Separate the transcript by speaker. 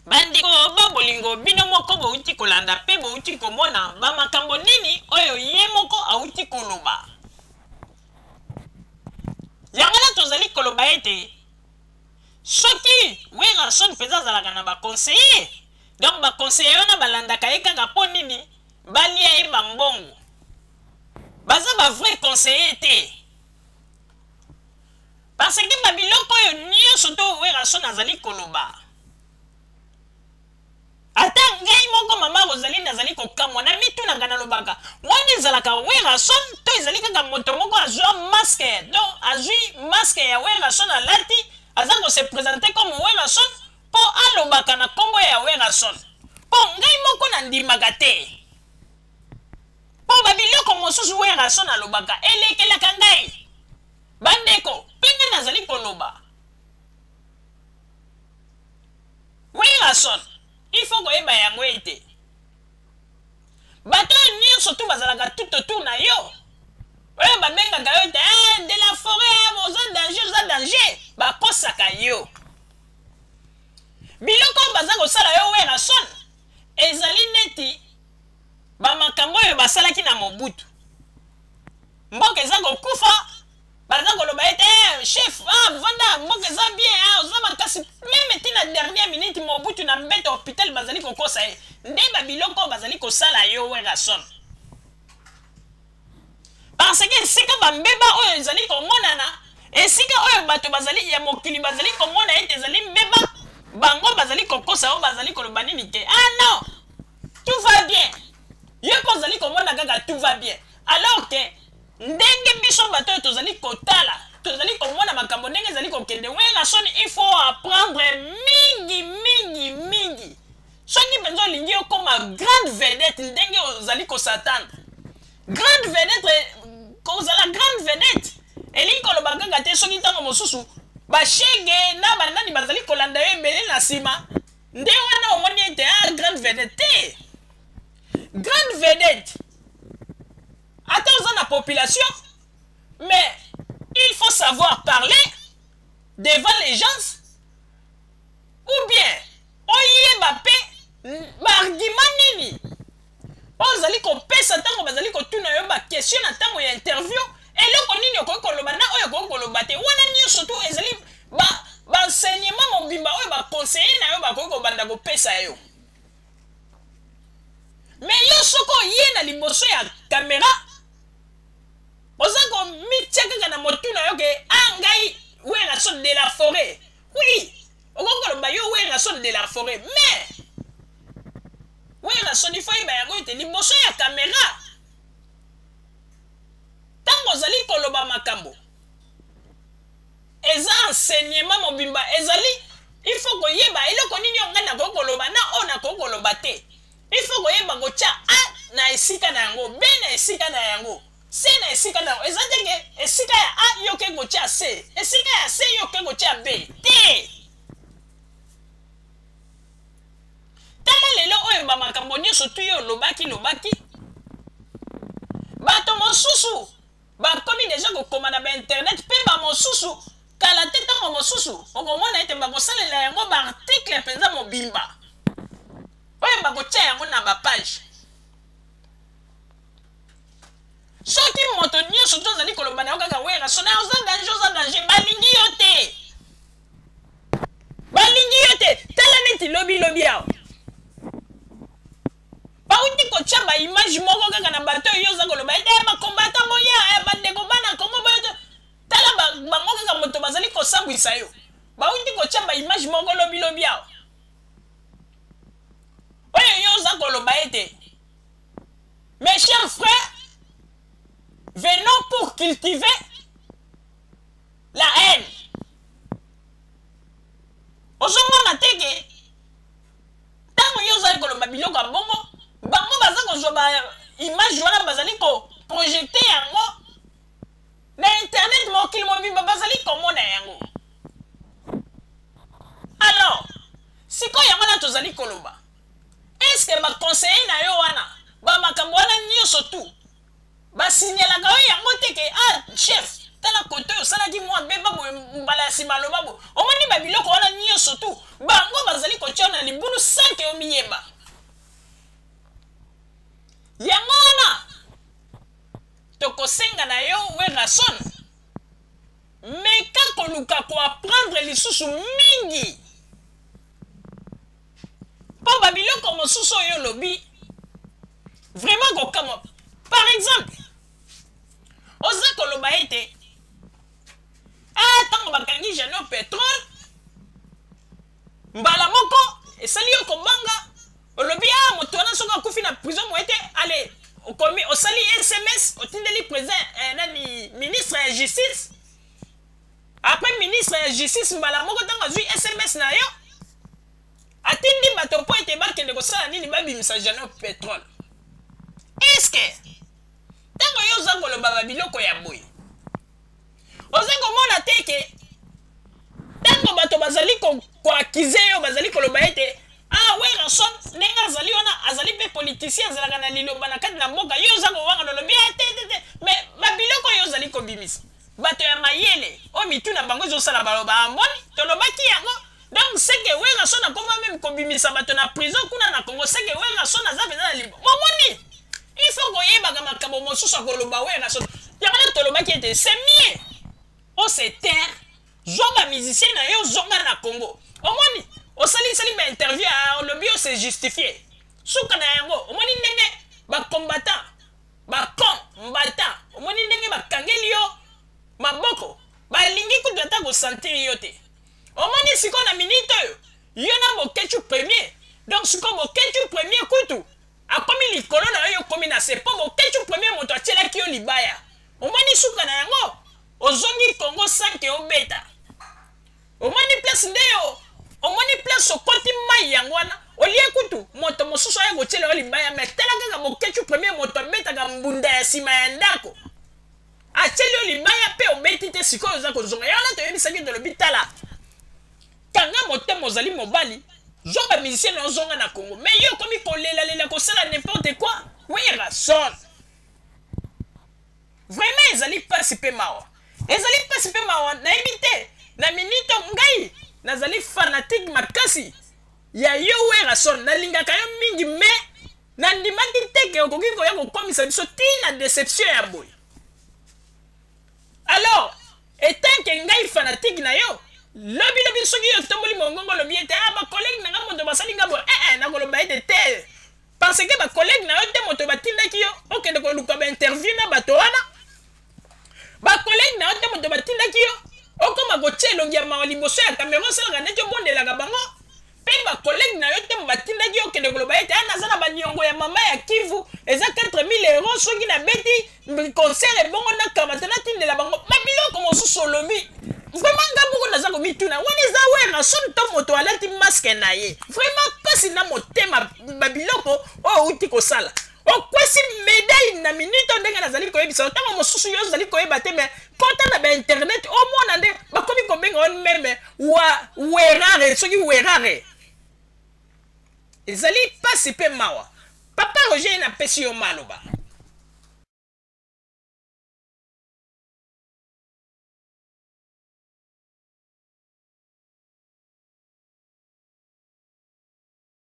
Speaker 1: bandiko ba bolingo bino moko bouti kolanda pe bouti komona ba makambo nini oyo ye moko auti koloba yangana tozali koloba ete soki Werrason peza azalaka na ba conseiller donc ba conseiller wana balandaka ye kaka mpo nini balia ye bambongo baza ba vrai conseiller te parce que babiloko oyo nyonso to Werrason azali koloba ata ngai moko mama Rosaline azali kokamwa na mitunanga nalobaka wana ezalaka Werrason to ezali kaka moto moko azwa masque donc azwi masque ya Werrason alati aza kose présenter comme Werrason mpo alobaka na kombo ya Werrason mpo ngai moko nandimaka te mpo babiloko mosusu Werrason alobaka elekelaka ngai bandeko mpe ngai nazali koloba Werrason il faut koyeba yango ete bato nyonso tu bazalaka tout autour na yo oyo babengaka yo ete de la forêt oza danger bakosaka yo biloko oyo baza kosala yo Werrason ezali neti bamakambo oyo basalaki na Mobutu mboka eza kokufa baza koloba ete chef vanda mboka eza bien oza makasi meme tina dernière minute Mobutu na mbete hôpital bazali kokosa ye nde babiloko oyo bazali kosala yo Werrason parce que esika bambeba oyo ezali komonana esika oyo bato bazali ya mokili bazali komona ete ezali mbeba bango bazali kokosa oyo bazali koloba nini te non tout va bien ye mpo ozali komona kaka tout va bien alors que ndenge biso bato oyo tozali kotala tozali komona makambo ndenge ezali kokende Werrason il faut apprendre mingi soki mpenza olingi okoma grande vedette ndenge ozali kosatana grande vedette kozala grande vedette elingi koloba kaka te soki ntango mosusu bashege na banani bazali kolanda yo ebele na nsima nde wana omoni ete grande vedette te grande vedette ata oza na population mais il faut savoir parler devant les gens ou bien oyeba pe baargument nini ozali kopesa ntango bazali kotuna yo baquestion na ntango ya interview eloko nini okoki koloba na oyo okoki koloba te wana nyonso tu ezali baenseignement mobimba oyo baconseiller na yo bakoki kobanda kopesa yo mais yo soko ye na liboso ya kamera oza komitia kaka na motu na yo ke ngai Werrason de la forêt oui okoki koloba yo Werrason de la forêt mais Werrason ifo yeba yango ete liboso ya kamera ntango ozali koloba makambo eza enseignement mobimba ezali il faut koyeba eloko nini yo ngai nakoki koloba na oyo nakoki koloba te il faut koyeba kotya a na esika na yango b na esika na yango c na esika na yango eza teke esika ya a yo ke kotya c esika ya c yo ke kotya b te tala lelo oyo bamakambo nyonso tu yo lobaki bato mosusu bakomi deja kokoma na bainternet mpe bamosusu kala te ntango mosusu okomona ete bakosalela yango baarticle mpenza mobimba oyo bakotya yango na bapage soki moto nyonso to ozali koloba na yo kaka Werrason oza danger balingi yo te tala neti lobi awa bauti kotya baimage moko kaka na bato oyo oza koloba ete bakombata moya bandeko bana kongo boyo tala bango kaka moto bazali kosambwisa yo bauti kotya baimage moko lobi awa oyo yo oza koloba ete mes chers frères venons pour cultiver la haine ozomona teke ntango yo ozali koloba biloko ya bongo bango baza kozwa baimage wana bazali koprojecte yango na internet mokili mobimba bazali komona yango alors sikoyo yango na tozali koloba eske baconseiller na yo wana bamakambo wana nyonso tu basinyelaka yo yango teke chef tala koto yo sala ki mwa beba bo mbala sima lo babo omoni ba biloko wana nyonso tu bango bazali kotia na libulu sanke o miyeba yango wana tokosenga na yo Werason meka koluka koapprendre lisusu mingi mpo babiloko mosusu oyo lobi vraiment kokama par exemple oza koloba ete ntango bakangi Jeannot Pétrole mbala moko esali yo kobanga olobi moto wana soki akufi na prison mo ete ale osali SMS otindeli président nani ministre ya justice après ministre ya justice mbala moko ntango azwi SMS na yo atindi bato mpo ete bakende kosala nini babimisa Jeannot Pétrole eske ntango yo oza koloba babiloko ya boye oza komona te ke ntango bato bazali koakize yo bazali koloba ete Werason ndenge azali wana azali mpe politicien azalaka na liloba na kati na mboka yo oza kowanga nolobi te me babiloko oyo ozali kobimisa bato ya mayele oyo mituna bango ezosala baloba amboni tolobaki yango donc seke Werason akoma meme kobimisa bato na prison kuna na Congo seke Werason aza mpenza na libo momoni il faut koyebaka makambo mosusu akoloba Werason yango nde tolobaki ete c'est mieux on se taire zwa bamusicien na yo zonga na Congo omoni osalisali bainterview olobi yo se justifie suka na yango omoni ndenge bacombattant bacon mbatant omoni ndenge bakangeli yo maboko balingi kutu ata kosantiri yo te omoni sikoyo na minute oyo yo na boketu premier donc sikoyo boketu premier kutu akomi likolo na yo yokomi na se mpo boketu premier moto atielaki yo libaya omoni suka na yango ozongi Congo sanke obeta omoni place nde yo omoni place okoti mai yango wana olie kutu moto mosusu aya kotiela yo libaya me tala kaka boketu premier moto abetaka mbunda ya nsima ya ndako atieli yo libaya mpe obeti te sikoyo oza kozonga yango wana toyebisaki tolobi tala kanga motema ozali mobali zwa bamusicien na ozonga na Congo me yo okomi kolelalela kosala n'importe quoi Werason vraiment ezali mpasi mpe mawa ezali mpasi mpe mawa nayebi te na minute ngai nazali fanatique makasi ya yo Werason nalingaka yo mingi me nandimaki teke okoki koya kokomisa biso tina déception ya boye alors etant ke ngai fanatique na yo lobi soki yo tomboli mongongo lobi ete bacollègue na nga moto basali nga boye nakoloba ete te parce que bacollègue na yo te moto batindaki yo okende koluka bainterview na bato wana bacollègue na yo te moto batindaki yo okoma kotia elongi ya mawa liboso ya kamera osalaka ndeti obondelaka bango mpe bacollègue na yo te batindaki yo okende koloba ete naza na baniongo ya mama ya Kivu eza 4000 euros soki nabeti concert ebongo nakamata natindela bango babiloko mosusu olobi vraiment nga moko naza komituna wana eza Werason to moto alati maske na ye vraiment mpasi na motema babiloko oyo outi kosala okwesi médaille na minute ndenge nazali koyebisa ntango mosusu yo ozali koyeba te me kota na bainternet omona nde bakomi kobenga wana meme werare soki werare ezali mpasi mpe mawa papa Roger napesi yo maloba